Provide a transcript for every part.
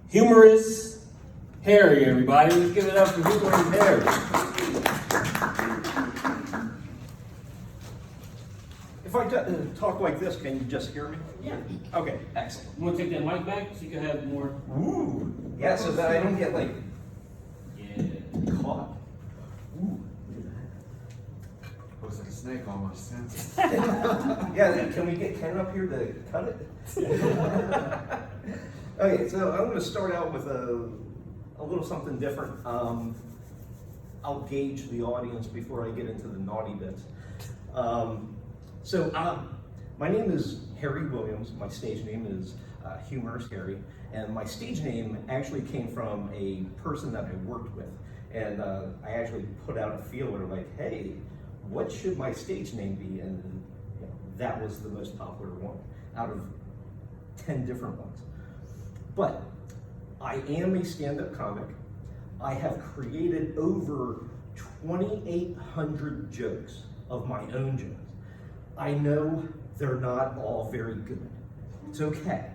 Humorous Harry, everybody. Let's give it up for Humorous Harry. If I talk like this, can you just hear me? Yeah. Okay, excellent. You want to take that mic back so you can have more? Ooh, yeah, so that I don't get like Yeah. caught. Ooh. Looks like a snake almost. Yeah, can we get Ken up here to cut it? Okay, so I'm going to start out with a little something different. I'll gauge the audience before I get into the naughty bits. My name is Harry Williams. My stage name is Humorous Harry, and my stage name actually came from a person that I worked with, and I actually put out a feeler like, hey, what should my stage name be? And you know, that was the most popular one out of 10 different ones. But I am a stand-up comic. I have created over 2,800 jokes of my own jokes. I know they're not all very good. It's okay.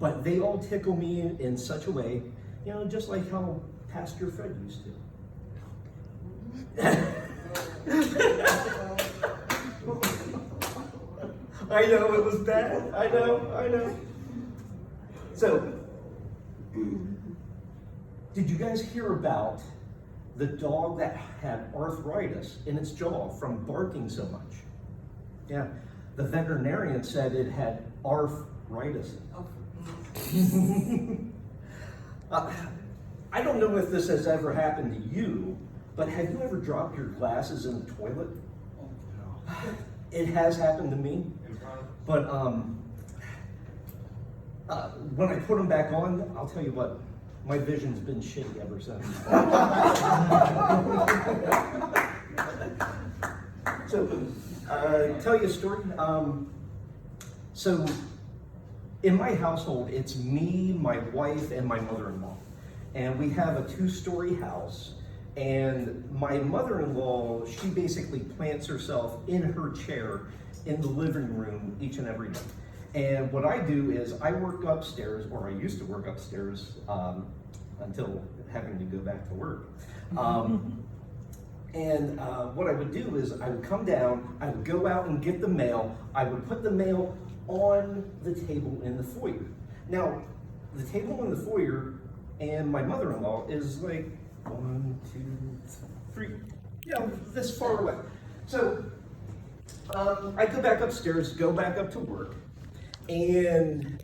But they all tickle me in such a way, you know, just like how Pastor Fred used to. I know it was bad. I know. So, did you guys hear about the dog that had arthritis in its jaw from barking so much? Yeah, the veterinarian said it had arthritis. I don't know if this has ever happened to you, but have you ever dropped your glasses in the toilet? No. It has happened to me, but when I put them back on, I'll tell you what, my vision's been shitty ever since. So, tell you a story. So, in my household, it's me, my wife, and my mother-in-law. And we have a 2-story house. And my mother-in-law, she basically plants herself in her chair in the living room each and every day. And what I do is I work upstairs, or I used to work upstairs until having to go back to work. What I would do is I would come down, I would go out and get the mail, I would put the mail on the table in the foyer. Now, the table in the foyer and my mother-in-law is like 1, 2, 3, you know, this far away. So I go back upstairs, go back up to work, and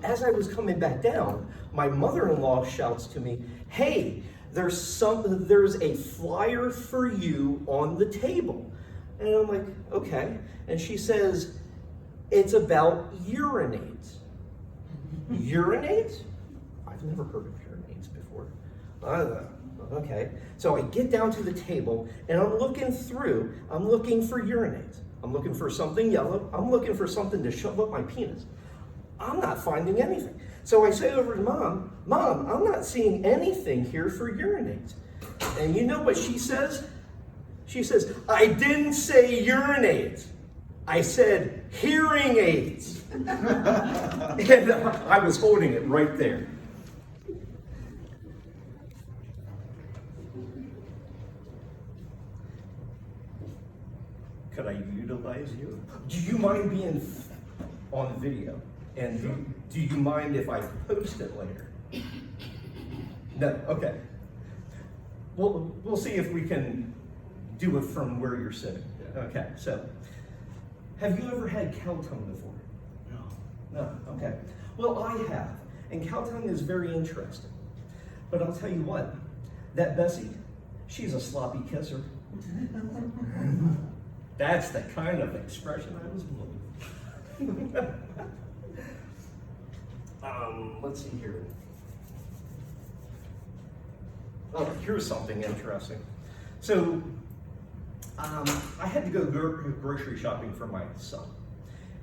as I was coming back down, my mother-in-law shouts to me, "Hey, there's a flyer for you on the table." And I'm like, okay. And she says, "It's about urinades." Urinades? I've never heard of urinades before. Okay. So I get down to the table and I'm looking through, I'm looking for urinades. I'm looking for something yellow. I'm looking for something to shove up my penis. I'm not finding anything. So I say over to Mom, I'm not seeing anything here for urinades. And you know what she says? She says, "I didn't say urinades. I said hearing aids." And I was holding it right there. Could I utilize you? Do you mind being on video? And do you mind if I post it later? No, okay. We'll see if we can do it from where you're sitting. Okay, so have you ever had cow tongue before? No, okay. Well, I have, and cow tongue is very interesting. But I'll tell you what, that Bessie, she's a sloppy kisser. That's the kind of expression I was looking for. Let's see here. Oh, here's something interesting. So, I had to go grocery shopping for my son.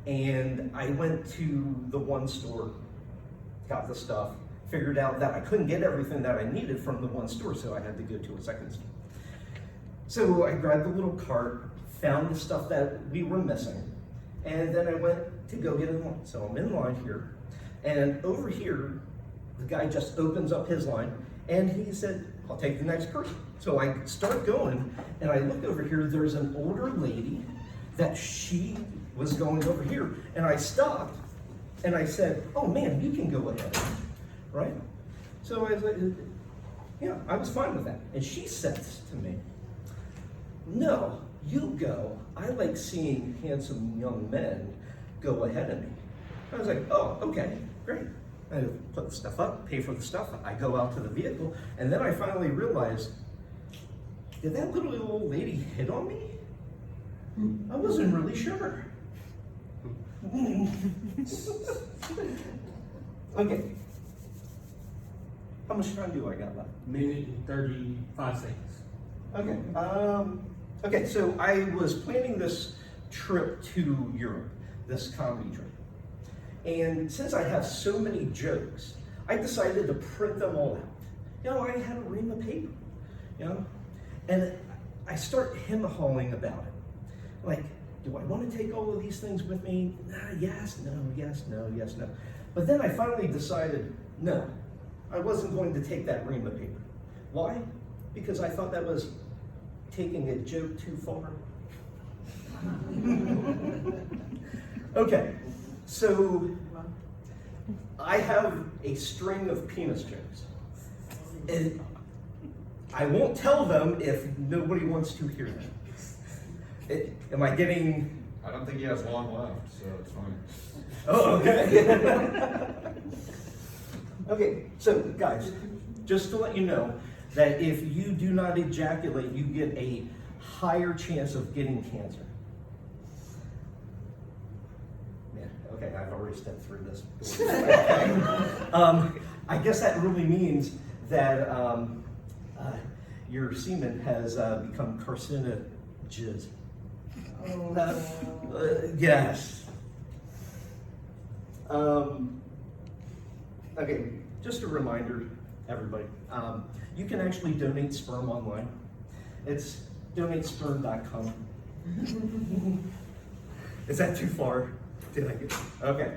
And I went to the one store, got the stuff, figured out that I couldn't get everything that I needed from the one store, so I had to go to a second store. So I grabbed the little cart, found the stuff that we were missing, and then I went to go get in line. So I'm in line here, and over here the guy just opens up his line and he said, I'll take the next person. So I start going and I look over here, there's an older lady that she was going over here. And I stopped and I said, oh man, you can go ahead, right? So I was like, yeah, I was fine with that. And she says to me, no, you go. I like seeing handsome young men go ahead of me. I was like, oh, okay, great. I put the stuff up, pay for the stuff. I go out to the vehicle, and then I finally realized, did that little old lady hit on me? I wasn't really sure. Okay. How much time do I got left? Minute and 35 seconds. Okay. Okay, so I was planning this trip to Europe, this comedy trip. And since I have so many jokes, I decided to print them all out. You know, I had a ream of paper, you know? And I start him-hawing about it. Like, do I want to take all of these things with me? Yes, no, yes, no, yes, no. But then I finally decided, no, I wasn't going to take that ream of paper. Why? Because I thought that was taking a joke too far. Okay, so I have a string of penis jokes. And I won't tell them if nobody wants to hear them. Am I getting... I don't think he has long left, so it's fine. Oh, okay. Okay, so guys, just to let you know that if you do not ejaculate, you get a higher chance of getting cancer. Yeah, okay, I've already stepped through this. I guess that really means that your semen has become carcinogenous. Yes. Okay, just a reminder, everybody. You can actually donate sperm online. It's donatesperm.com. Is that too far? Did I get? Okay.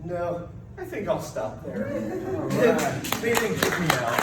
No, I think I'll stop there. All right. They didn't kick me out.